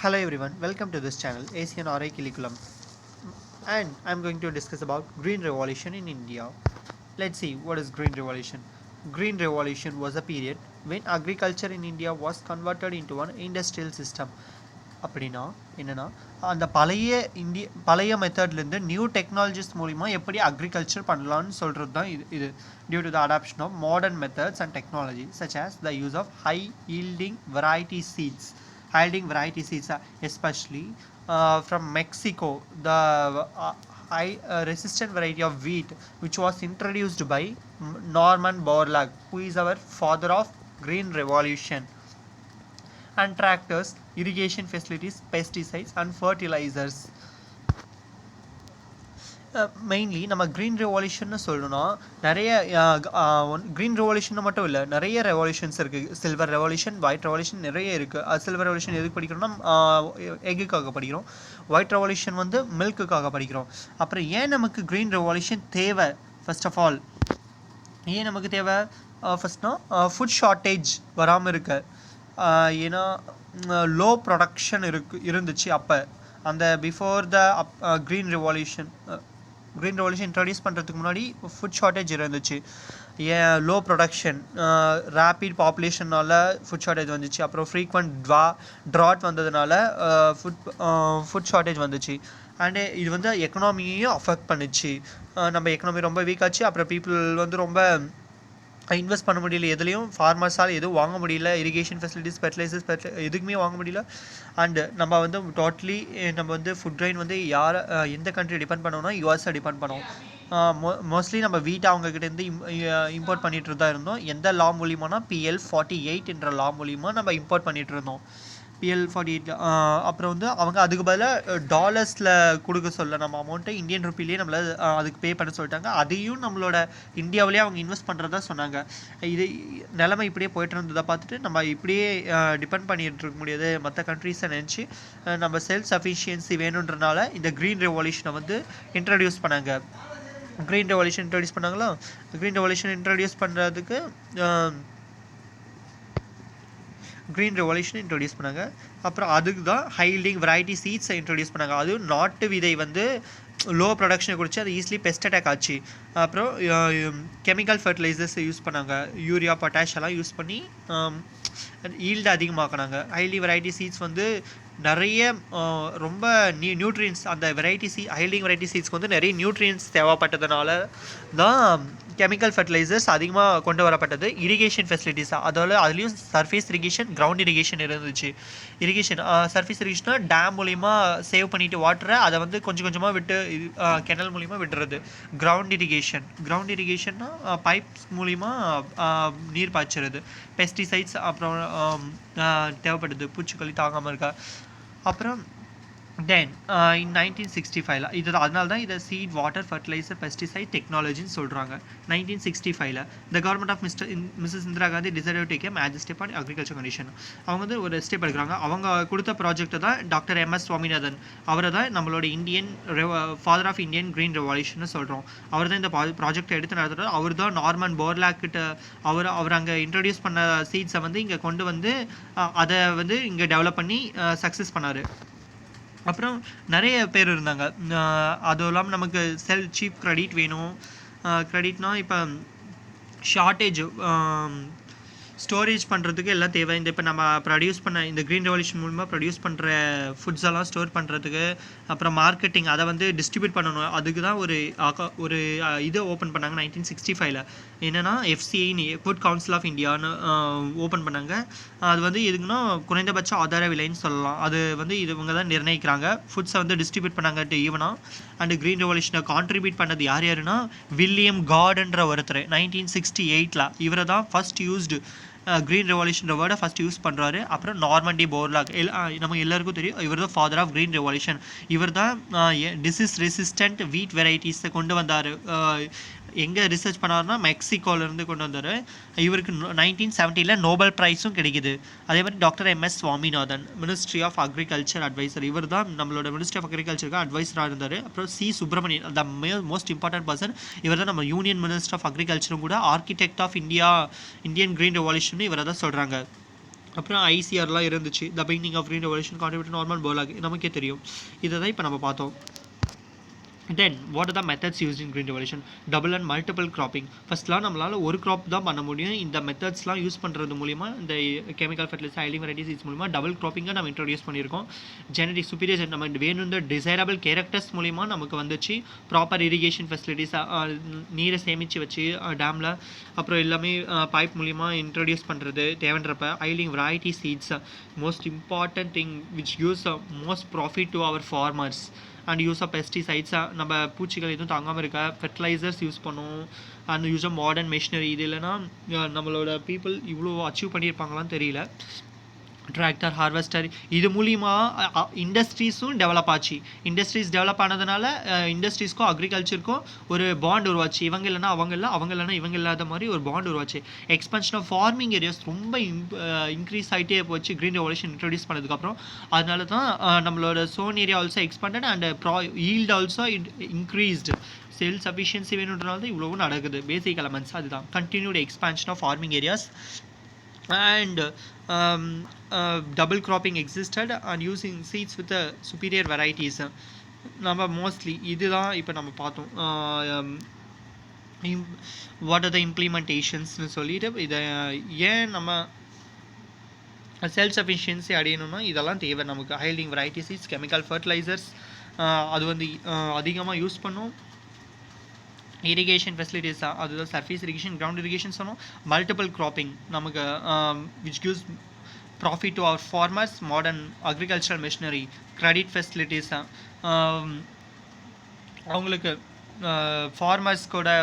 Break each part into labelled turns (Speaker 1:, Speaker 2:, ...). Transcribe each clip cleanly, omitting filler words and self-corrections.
Speaker 1: Hello everyone, welcome to this channel Asian RI Curriculum, and I'm going to discuss about Green Revolution in India. Let's see what is Green Revolution. Green Revolution was a period when agriculture in India was converted into an industrial system. அப்படின்னா என்னென்னா அந்த பழைய மெத்தட்லேருந்து new technologies மூலிமா எப்படி agriculture பண்ணலான்னு சொல்கிறது தான் இது due to the adoption of modern methods and technology such as the use of high yielding variety seeds, especially from Mexico, the high resistant variety of wheat which was introduced by Norman Borlaug, who is our father of Green Revolution, and tractors, irrigation facilities, pesticides and fertilizers. Mainly நம்ம green ரெவல்யூஷன்னு சொல்லணும்னா நிறைய green revolution மட்டும் இல்லை, நிறைய revolutions இருக்குது. Silver revolution, white revolution நிறைய இருக்குது. Silver revolution எதுக்கு படிக்கிறோம்னா எக்குக்காக படிக்கிறோம். ஒயிட் ரெவல்யூஷன் வந்து மில்க்குக்காக படிக்கிறோம். அப்புறம் ஏன் நமக்கு க்ரீன் ரெவல்யூஷன் தேவை? ஃபர்ஸ்ட் ஆஃப் ஆல் ஏன் நமக்கு தேவை? ஃபர்ஸ்ட்னா ஃபுட் ஷார்ட்டேஜ் வராமல் இருக்கு. ஏன்னா லோ ப்ரொடக்ஷன் இருந்துச்சு அப்போ, அந்த before the green revolution introduce பண்ணுறதுக்கு முன்னாடி ஃபுட் ஷார்ட்டேஜ் இருந்துச்சு. ஏன்? லோ ப்ரொடக்ஷன், ரேப்பிட் பாப்புலேஷனால் ஃபுட் ஷார்ட்டேஜ் வந்துச்சு. அப்புறம் ஃப்ரீக்வெண்ட் ட்ராட் வந்ததுனால ஃபுட் ஷார்ட்டேஜ் வந்துச்சு. அண்டு இது வந்து எக்கனாமியையும் அஃபெக்ட் பண்ணிச்சு. நம்ம எக்கனாமி ரொம்ப வீக்காச்சு. அப்புறம் பீப்புள் வந்து ரொம்ப இன்வெஸ்ட் பண்ண முடியல, எதுலேயும் ஃபார்மர்ஸால் எதுவும் வாங்க முடியல. இரிகேஷன் ஃபெசிலிட்டிஸ், ஃபெர்டிலைசர்ஸ் எதுக்குமே வாங்க முடியல. அண்டு நம்ம வந்து டோட்டலி நம்ம வந்து ஃபுட் கிரெயின் வந்து எந்த கண்ட்ரி டிபெண்ட் பண்ணோம்னா யூஎஸை டிபெண்ட் பண்ணோம். மோஸ்ட்லி நம்ம வீட்டை அவங்கக்கிட்டேருந்து இம்போர்ட் பண்ணிட்டு தான் இருந்தோம். எந்த லா மூலியமானா PL48 என்ற லா மூலியமாக நம்ம இம்போர்ட் பண்ணிகிட்டு இருந்தோம். PL48. அப்புறம் வந்து அவங்க அதுக்கு பதிலாக டாலர்ஸில் கொடுக்க சொல்ல நம்ம அமௌண்ட்டை இந்தியன் ருப்பிலேயே நம்மளை அதுக்கு பே பண்ண சொல்லிட்டாங்க. அதையும் நம்மளோட இந்தியாவிலேயே அவங்க இன்வெஸ்ட் பண்ணுறதா சொன்னாங்க. இது நிலைமை இப்படியே போய்ட்டு இருந்ததை பார்த்துட்டு நம்ம இப்படியே டிபெண்ட் பண்ணிட்டு இருக்க முடியாது, மற்ற கண்ட்ரீஸை நினச்சி நம்ம செல்ஃப் சஃபிஷியன்சி வேணுன்றனால இந்த க்ரீன் ரெவல்யூஷனை வந்து இன்ட்ரடியூஸ் பண்ணாங்க. க்ரீன் ரெவல்யூஷன் இன்ட்ரடியூஸ் பண்ணுறதுக்கு க்ரீன் ரெவல்யூஷன் இன்ட்ரடியூஸ் பண்ணாங்க. அப்புறம் அதுக்கு தான் ஹைல்டிங் வெரைட்டி சீட்ஸை இன்ட்ரடியூஸ் பண்ணாங்க. அதுவும் நாட்டு விதை வந்து லோ ப்ரொடக்ஷனை குறித்து அது ஈஸிலி பெஸ்ட் அட்டாக் ஆச்சு. அப்புறம் கெமிக்கல் ஃபர்டிலைசர்ஸ் யூஸ் பண்ணாங்க. யூரியா, பொட்டாஷ் எல்லாம் யூஸ் பண்ணி ஈல்டு அதிகமாக்கினாங்க. ஹைலி வெரைட்டி சீட்ஸ் வந்து நிறைய ரொம்ப நியூட்ரியன்ஸ், அந்த ஹைல்டிங் வெரைட்டி சீட்ஸ்க்கு வந்து நிறைய நியூட்ரியன்ஸ் தேவைப்பட்டதுனால தான் கெமிக்கல் ஃபர்டிலைசர்ஸ் அதிகமாக கொண்டு வரப்பட்டது. இரிகேஷன் ஃபெசிலிட்டிஸ், அதுலேயும் சர்ஃபேஸ் இரிகேஷன், கிரவுண்ட் இரிகேஷன் இருந்துச்சு. சர்ஃபேஸ் இரிகேஷன்னா டேம் மூலிமா சேவ் பண்ணிவிட்டு வாட்டரை அதை வந்து கொஞ்சம் கொஞ்சமாக விட்டு கெனல் மூலிமா விடுறது. கிரவுண்ட் இரிகேஷன்னா பைப்ஸ் மூலிமா நீர் பாய்ச்சுறது. பெஸ்டிசைட்ஸ் அப்புறம் தேவைப்படுது பூச்சிக்கொல்லி தாங்காமல் இருக்கா. அப்புறம் தென் இன் 1965 இது அதனால தான் இதை சீட், வாட்டர், ஃபர்டிலைசர், பெஸ்டிசைட் டெக்னாலஜின்னு சொல்கிறாங்க. 1965 the government of Mrs Indira Gandhi decided to take a major step on agriculture condition. அவங்க வந்து ஒரு ஸ்டெப் எடுக்கிறாங்க. அவங்க கொடுத்த ப்ராஜெக்ட்டை தான் டாக்டர் MS சுவாமிநாதன், அவரை தான் நம்மளோட father of Indian green revolution சொல்கிறோம். அவர் தான் இந்த ப்ராஜெக்டை எடுத்து நடத்துகிறார். அவர் தான் நார்மன் போர்லாக் கிட்ட அவர் அங்கே இன்ட்ரடியூஸ் பண்ண சீட்ஸை வந்து இங்கே கொண்டு வந்து அதை வந்து இங்கே டெவலப் பண்ணி சக்ஸஸ் பண்ணார். அப்புறம் நிறைய பேர் இருந்தாங்க. அதுவும் இல்லாமல் நமக்கு சீப் கிரெடிட் வேணும். கிரெடிட்னா இப்போ ஷார்ட்டேஜ் ஸ்டோரேஜ் பண்ணுறதுக்கு எல்லாம் தேவை. இப்போ நம்ம ப்ரொடியூஸ் பண்ண இந்த க்ரீன் ரெவல்யூஷன் மூலமாக ப்ரொடியூஸ் பண்ணுற ஃபுட்ஸ் எல்லாம் ஸ்டோர் பண்ணுறதுக்கு, அப்புறம் மார்க்கெட்டிங், அதை வந்து டிஸ்ட்ரிபியூட் பண்ணணும். அதுக்கு தான் ஒரு இது ஓப்பன் பண்ணாங்க 1965. என்னென்னா FCI, ஃபுட் கவுன்சில் ஆஃப் இந்தியான்னு ஓப்பன் பண்ணாங்க. அது வந்து எதுக்குன்னா குறைந்தபட்ச ஆதார விலைன்னு சொல்லலாம். அது வந்து இவங்க தான் நிர்ணயிக்கிறாங்க. ஃபுட்ஸை வந்து டிஸ்ட்ரிபியூட் பண்ணாங்க ஈவனாக. அண்டு க்ரீன் ரெவல்யூஷனை கான்ட்ரிபியூட் பண்ணது யாருன்னா வில்லியம் கார்டுன்ற ஒருத்தர் 1968. இவரை தான் ஃபர்ஸ்ட் யூஸ்டு க்ரீன் ரெவல்யூஷன் வேர்டை ஃபஸ்ட் யூஸ் பண்ணுறாரு. அப்புறம் நார்மன் போர்லாக், நம்ம எல்லாருக்கும் தெரியும், இவர் தான் ஃபாதர் ஆஃப் க்ரீன் ரெவல்யூஷன். இவர் தான் டிசீஸ் ரெசிஸ்டன்ட் வீட் வெரைட்டிஸை கொண்டு வந்தார். எங்கே ரிசர்ச் பண்ணார்னா மெக்சிகோலேருந்து கொண்டு வந்தார். இவருக்கு 1970 நோபல் ப்ரைஸும் கிடைக்கிது. அதே மாதிரி doctor MS Swaminathan, ministry of agriculture adviser, இவர் தான் நம்மளோட மினிஸ்ட்ரி ஆஃப் அக்ரிகல்ச்சருக்கு அட்வைசராக இருந்தார். அப்புறம் C. Subramanian, the most important person, இவர் தான் நம்ம யூனியன் மினிஸ்டர் ஆஃப் அக்ரிகல்ச்சரும் கூட. Architect of Indian green revolution இவரை தான் சொல்கிறாங்க. அப்புறம் ஐசிஆர்லாம் இருந்துச்சு. The beginning of green revolution contribute Norman Borlaug நமக்கே தெரியும். இதை தான் இப்போ நம்ம பார்த்தோம். Then what are the methods used in green revolution? Double and multiple cropping. ஃபர்ஸ்ட்லாம் நம்மளால் ஒரு crop தான் பண்ண முடியும். இந்த மெத்தட்ஸ்லாம் யூஸ் பண்ணுறது மூலிமா இந்த கெமிக்கல் ஃபர்டிலைசர் ஹைலிங் வெரைட்டிஸ் இது மூலிமா டபுள் க்ராப்பிங்கை நம்ம இன்ட்ரோடியூஸ் பண்ணியிருக்கோம். ஜெனடிக் சுப்பீரியர் நம்ம வேணும் டிசைரபிள் கேரக்டர்ஸ் மூலிமா நமக்கு வந்துச்சு. ப்ராப்பர் இரிகேஷன் ஃபெசிலிட்டிஸ் நீரை சேமித்து வச்சு டேமில் அப்புறம் எல்லாமே பைப் மூலிமா இன்ட்ரோடியூஸ் பண்ணுறது தேவைன்றப்ப high yielding variety seeds most important thing which use most profit to our farmers and use of பெஸ்டிசைட்ஸாக நம்ம பூச்சிகள் எதுவும் தாங்காமல் இருக்க ஃபெர்டிலைசர்ஸ் யூஸ் பண்ணுவோம். And use of modern machinery. இது இல்லைன்னா நம்மளோட பீப்புள் இவ்வளோ அச்சீவ் பண்ணியிருப்பாங்களான்னு தெரியல. டிராக்டர் ஹார்வெஸ்டர் இது மூலிமா இண்டஸ்ட்ரீஸும் டெவலப் ஆச்சு. இண்டஸ்ட்ரீஸ் டெவலப் ஆனதுனால இண்டஸ்ட்ரீஸ்க்கும் அக்ரிகல்ச்சருக்கும் ஒரு பாண்ட் உருவாச்சு. இவங்க இல்லைன்னா அவங்க இல்லை, அவங்க இல்லைன்னா இவங்க இல்லாத மாதிரி ஒரு பாண்ட் உருவாச்சு. எக்ஸ்பென்ஷன் ஆஃப் ஃபார்மிங் ஏரியாஸ் ரொம்ப இன்க்ரீஸ் ஆகிட்டே போச்சு க்ரீன் ரெவல்யூஷன் இன்ட்ரடியூஸ் பண்ணதுக்கப்புறம். அதனால தான் நம்மளோட sown area also expanded and yield also increased. Self sufficiency வேணுன்றனால தான் இவ்வளவும் நடக்குது. பேசிக் எலமெண்ட்ஸ் அதுதான். Continued expansion of farming areas and double cropping existed and using seeds with the superior varieties. நம்ம மோஸ்ட்லி இதுதான் இப்போ நம்ம பார்த்தோம். வாட் ஆர் த இம்ப்ளிமெண்டேஷன்ஸ்னு சொல்லிட்டு இதை ஏன் நம்ம செல்ஃப் சஃபிஷியன்சி அடையணும்னா இதெல்லாம் தேவை நமக்கு. High yielding variety seeds, chemical fertilisers அது வந்து அதிகமாக யூஸ் பண்ணும். இரிகேஷன் ஃபெசிலிட்டிஸ் அதுதான் சர்ஃபேஸ் இரிகேஷன், கிரவுண்ட் இரிகேஷன் சொன்னோம். மல்டிபிள் க்ராப்பிங் நமக்கு which gives profit to our farmers. Modern agricultural machinery, credit facilities அவங்களுக்கு ஃபார்மர்ஸ்கோட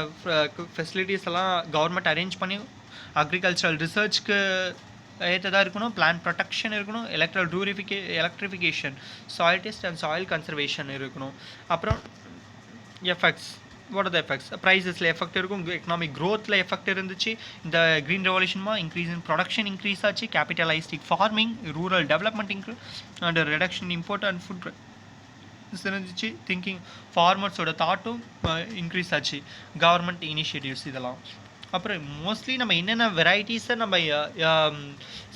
Speaker 1: ஃபெசிலிட்டிஸ் எல்லாம் கவர்மெண்ட் அரேஞ்ச் பண்ணி அக்ரிகல்ச்சரல் ரிசர்ச்க்கு ஏற்றதாக இருக்கணும். பிளான்ட் ப்ரொடெக்ஷன் இருக்கணும். Electrification, soil test and soil conservation இருக்கணும். அப்புறம் effects. What are the effects? ப்ரைஸஸில் எஃபெக்ட் இருக்கும், எக்கனாமிக் க்ரோத்தில் எஃபெக்ட் இருந்துச்சு. இந்த க்ரீன் ரெவல்யூஷன்மா இன்க்ரீஸ் இன் ப்ரொடக்ஷன் இன்க்ரீஸ் ஆச்சு. Capitalistic farming, rural development and reduction import and food இருந்துச்சு. திங்கிங் ஃபார்மர்ஸோட தாட்டும் இன்க்ரீஸ் ஆச்சு. கவர்மெண்ட் இனிஷியேட்டிவ்ஸ் இதெல்லாம். அப்புறம் மோஸ்ட்லி நம்ம என்னென்ன வெரைட்டிஸை நம்ம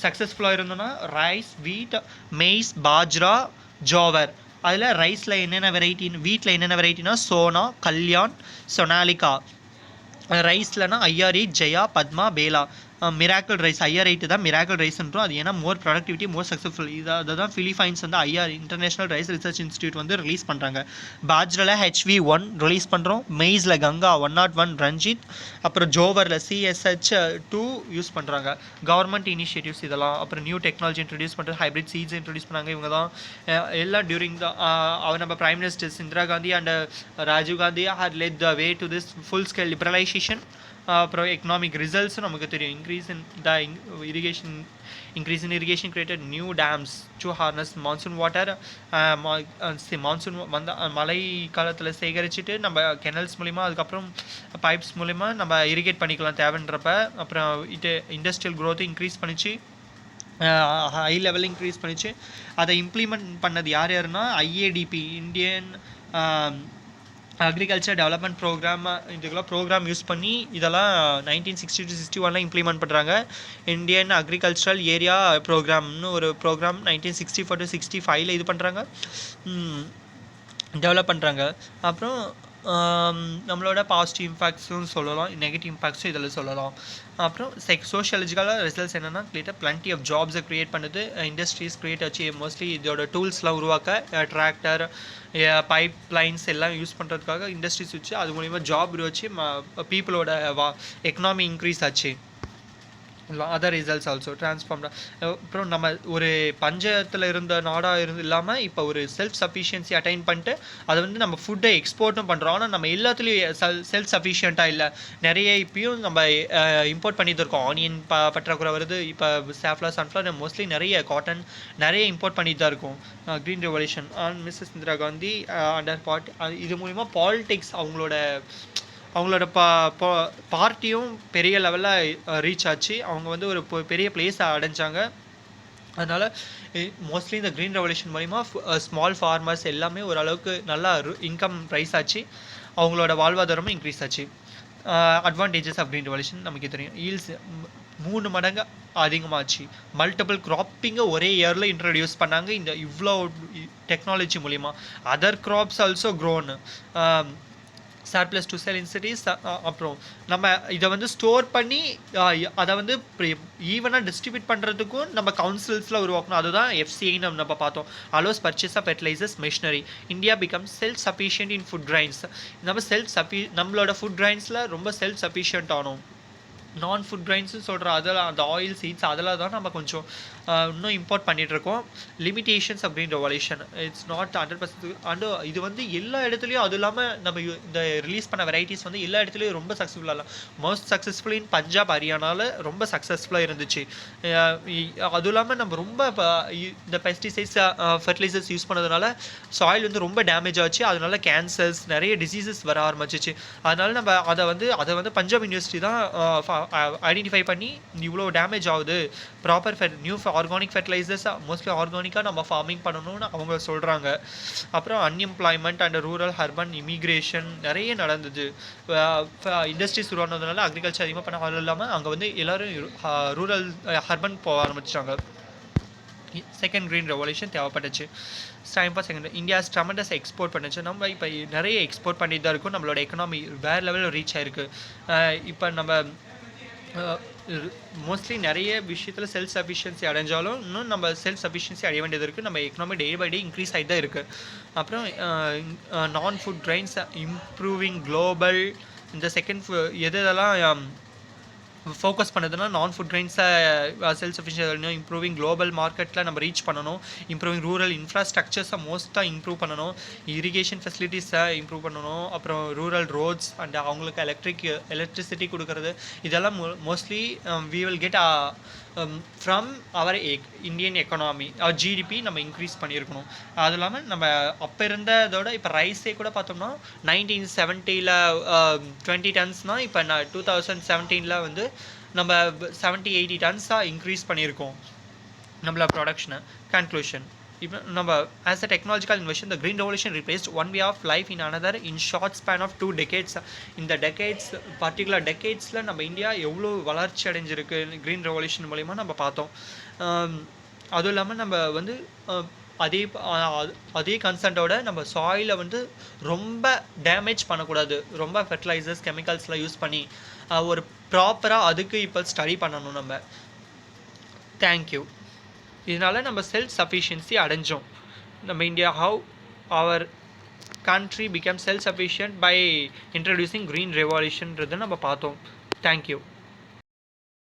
Speaker 1: சக்ஸஸ்ஃபுல்லாக இருந்தோம்னா ரைஸ், வீட், மெய்ஸ், பாஜ்ரா, ஜோவர். அதில் ரைஸில் என்னென்ன வெரைட்டின்னு, வீட்டில் என்னென்ன வெரைட்டினா சோனா, கல்யாண், சொனாலிகா. ரைஸ்லனா IR eight, Jaya, Padma, Bela. Miracle rice IR eight தான் மிராக்கிள் ரைஸ்ன்றோம். அது ஏன்னா மோர் ப்ரொடக்டிவிட்டி, மோர் சக்ஸஸ்ஃபுல். அதை தான் ஃபிலிப்பைன்ஸ் வந்து IR international rice research institute வந்து ரிலீஸ் பண்ணுறாங்க. பாஜ்ராவில் HV1 ரிலீஸ் பண்ணுறோம். மெய்ஸில் கங்கா 101, ரஞ்சித். அப்புறம் ஜோவரில் CSH2 யூஸ் பண்ணுறாங்க. கவர்மெண்ட் இனிஷியேட்டிவ்ஸ் இதெல்லாம். அப்புறம் நியூ டெக்னாலஜி இன்ட்ரடியூஸ் பண்ணுறது, ஹைப்ரிட் சீட்ஸ் இன்ட்ரடியூஸ் பண்ணாங்க. இவங்க தான் எல்லாம் டியூரிங் த அவர் நம்ம prime ministers Indira Gandhi and Rajiv Gandhi had led the way to this full scale liberalization. அப்புறம் எக்கனாமிக் ரிசல்ட்ஸும் நமக்கு தெரியும். Increase in irrigation created new dams to harness monsoon water. Monsoon வந்த மழை காலத்தில் சேகரிச்சுட்டு நம்ம கெனல்ஸ் மூலிமா அதுக்கப்புறம் பைப்ஸ் மூலிமா நம்ம இரிகேட் பண்ணிக்கலாம் தேவைன்றப்ப. அப்புறம் இண்டஸ்ட்ரியல் க்ரோத்து இன்க்ரீஸ் பண்ணிச்சு, ஹை லெவல் இன்க்ரீஸ் பண்ணிச்சு. அதை இம்ப்ளிமெண்ட் பண்ணது யாருன்னா IADP, Indian agriculture development programme. இதுக்கெல்லாம் ப்ரோக்ராம் யூஸ் பண்ணி இதெல்லாம் 1960-61 இம்ப்ளிமெண்ட் பண்ணுறாங்க. இந்தியன் அக்ரிகல்ச்சரல் ஏரியா ப்ரோக்ராம்னு ஒரு ப்ரோக்ராம் 1964-65 இது பண்ணுறாங்க, டெவலப் பண்ணுறாங்க. அப்புறம் நம்மளோட பாசிட்டிவ் இம்பேக்ட்ஸும் சொல்லலாம், நெகட்டிவ் இம்பேக்ட்ஸும் இதில் சொல்லலாம். அப்புறம் சோஷியாலஜிக்கலாக ரிசல்ட்ஸ் என்னென்னா பிளண்டி ஆஃப் ஜாப்ஸை க்ரியேட் பண்ணுது. இண்டஸ்ட்ரீஸ் க்ரியேட் ஆச்சு. மோஸ்ட்லி இதோட டூல்ஸ்லாம் உருவாக்க டிராக்டர், பைப் லைன்ஸ் எல்லாம் யூஸ் பண்ணுறதுக்காக இண்டஸ்ட்ரீஸ் வச்சு அது மூலிமா ஜாப் உருவாச்சு. பீப்புளோட எக்கனாமி இன்க்ரீஸ் ஆச்சு. அதர் ரிசல்ட்ஸ் ஆல்சோ ட்ரான்ஸ்ஃபார்ம்டாக. அப்புறம் நம்ம ஒரு பஞ்சத்தில் இருந்த நாடாக இல்லாமல் இப்போ ஒரு செல்ஃப் சஃபிஷியன்சி அட்டைன் பண்ணிட்டு அதை வந்து நம்ம ஃபுட்டை எக்ஸ்போர்ட்டும் பண்ணுறோம். ஆனால் நம்ம எல்லாத்துலேயும் செல்ஃப் சஃபிஷியண்ட்டாக இல்லை, நிறைய இப்பயும் நம்ம இம்போர்ட் பண்ணிட்டு இருக்கோம். ஆனியன் பற்றாக்குறை வருது. இப்போ சாஃப்ளவர், சன்ஃப்ளவர், மோஸ்ட்லி நிறைய காட்டன் நிறைய இம்போர்ட் பண்ணிட்டு தான் இருக்கும். Green revolution and Mrs Indira Gandhi under இது மூலிமா பாலிடிக்ஸ் அவங்களோட பார்ட்டியும் பெரிய லெவலில் ரீச் ஆச்சு. அவங்க வந்து ஒரு பெரிய பிளேஸை அடைஞ்சாங்க. அதனால் மோஸ்ட்லி இந்த க்ரீன் ரெவல்யூஷன் மூலிமா ஸ்மால் ஃபார்மர்ஸ் எல்லாமே ஓரளவுக்கு நல்லா இன்கம் ரைஸ் ஆச்சு, அவங்களோட வாழ்வாதாரமும் இன்க்ரீஸ் ஆச்சு. அட்வான்டேஜஸ் ஆஃப் க்ரீன் ரெவல்யூஷன் நமக்கு தெரியும். ஈல்ஸ் 3 மடங்கு அதிகமாச்சு. மல்டிபிள் கிராப்பிங்கை ஒரே இயரில் இன்ட்ரடியூஸ் பண்ணாங்க இந்த இவ்வளோ டெக்னாலஜி மூலிமா. Other crops also grown. Surplus to sell in cities. அப்புறம் நம்ம இதை வந்து ஸ்டோர் பண்ணி அதை வந்து ஈவனாக டிஸ்ட்ரிபியூட் பண்ணுறதுக்கும் நம்ம கவுன்சில்ஸில் உருவாக்கணும். அதுதான் எஃப்சிஐன்னு நம்ம பார்த்தோம். Also purchase of fertilisers machinery. India become self sufficient in food grains. நம்மளோட ஃபுட் கிரைன்ஸில் ரொம்ப செல்ஃப் சஃபிஷியன்ட் ஆனோம். நான் ஃபுட் கிரைன்ஸ்னு சொல்கிற அதெல்லாம் அந்த ஆயில் சீட்ஸ் அதெல்லாம் தான் நம்ம கொஞ்சம் இன்னும் இம்போர்ட் பண்ணிகிட்ருக்கோம். லிமிட்டேஷன்ஸ் அப்படின்னு ரெவல்யூஷன் இட்ஸ் நாட் 100%. அண்டு இது வந்து எல்லா இடத்துலையும், அது இல்லாமல் நம்ம இந்த ரிலீஸ் பண்ண வெரைட்டிஸ் வந்து எல்லா இடத்துலையும் ரொம்ப சக்ஸஸ்ஃபுல்லாக இல்லை. மோஸ்ட் சக்ஸஸ்ஃபுல் இன் பஞ்சாப் ஹரியானாவில் ரொம்ப சக்ஸஸ்ஃபுல்லாக இருந்துச்சு. அதுவும் இல்லாமல் நம்ம ரொம்ப இந்த பெஸ்டிசைட்ஸ் ஃபெர்டிலைசர்ஸ் யூஸ் பண்ணதுனால சாயில் வந்து ரொம்ப டேமேஜ் ஆச்சு. அதனால கேன்சர்ஸ் நிறைய டிசீசஸ் வர ஆரம்பிச்சிச்சு. அதனால நம்ம அதை வந்து பஞ்சாப் யூனிவர்சிட்டி தான் ஐடென்டிஃபை பண்ணி இவ்வளோ டேமேஜ் ஆகுது, proper new organic fertilisers mostly ஆர்கானிக்காக நம்ம ஃபார்மிங் பண்ணணும்னு அவங்க சொல்கிறாங்க. அப்புறம் unemployment and rural urban immigration நிறைய நடந்தது. இண்டஸ்ட்ரீஸ் உருவானதுனால அக்ரிகல்ச்சர் அதிகமாக பண்ண, அது இல்லாமல் அங்கே வந்து எல்லோரும் ரூரல் அர்பன் போக ஆரம்பிச்சிட்டாங்க. செகண்ட் க்ரீன் ரெவல்யூஷன் தேவைப்பட்டுச்சு. Time for second. India tremendous export பண்ணுச்சு. நம்ம இப்போ நிறைய எக்ஸ்போர்ட் பண்ணிட்டு தான் இருக்கும். நம்மளோட எக்கனாமி வேறு லெவலில் ரீச் ஆகிருக்கு. இப்போ நம்ம மோஸ்ட்லி நிறைய விஷயத்தில் செல்ஃப் சஃபிஷியன்சி அடைஞ்சாலும் இன்னும் நம்ம செல்ஃப் சஃபிஷியன்சி அடைய வேண்டியது இருக்குது. நம்ம economy day by day increase ஆகிட்டு தான் இருக்குது. அப்புறம் non food grains improving global. இந்த செகண்ட் எதெல்லாம் ஃபோக்கஸ் பண்ணுதுன்னா நான் ஃபுட் கிரைன்ஸை செல்ஃப் சஃபிஷியன்ட், இம்ப்ரூவிங் குளோபல் மார்க்கெட்டில் நம்ம ரீச் பண்ணணும். இம்ப்ரூவிங் ரூரல் இன்ஃப்ராஸ்ட்ரக்சர்ஸை மோஸ்ட்டாக இம்ப்ரூவ் பண்ணணும். இரிகேஷன் ஃபெசிலிட்டிஸை இம்ப்ரூவ் பண்ணணும். அப்புறம் ரூரல் ரோட்ஸ் அண்ட் அவங்களுக்கு எலக்ட்ரிசிட்டி கொடுக்கறது, இதெல்லாம் mostly we will get from our Indian economy GDP நம்ம இன்க்ரீஸ் பண்ணியிருக்கணும். அது இல்லாமல் நம்ம அப்போ இருந்ததோட இப்போ ரைஸே கூட பார்த்தோம்னா 1970 20 டன்ஸ்னால் இப்போ 2017 வந்து நம்ம 70-80 டன்ஸாக இன்க்ரீஸ் பண்ணியிருக்கோம் நம்மள ப்ரொடக்ஷனை. கன்க்ளூஷன். இப்போ நம்ம as a technological invention, the green revolution replaced one way of life in another in short span of 2 decades. இந்த பர்டிகுலர் டெக்கேட்ஸில் நம்ம இந்தியா எவ்வளோ வளர்ச்சி அடைஞ்சிருக்கு க்ரீன் ரெவல்யூஷன் மூலிமா நம்ம பார்த்தோம். அதுவும் இல்லாமல் நம்ம வந்து அதே கன்சென்ட்டோட நம்ம சாயிலை வந்து ரொம்ப டேமேஜ் பண்ணக்கூடாது. ரொம்ப ஃபெர்டிலைசர்ஸ் கெமிக்கல்ஸ்லாம் யூஸ் பண்ணி ஒரு ப்ராப்பராக அதுக்கு இப்போ ஸ்டடி பண்ணணும் நம்ம. தேங்க்யூ. இதனால் நம்ம செல்ஃப் சஃபிஷியன்சி அடைஞ்சோம். நம்ம India how our country became self-sufficient by introducing green revolutionன்றதை நம்ம பார்த்தோம். தேங்க்யூ.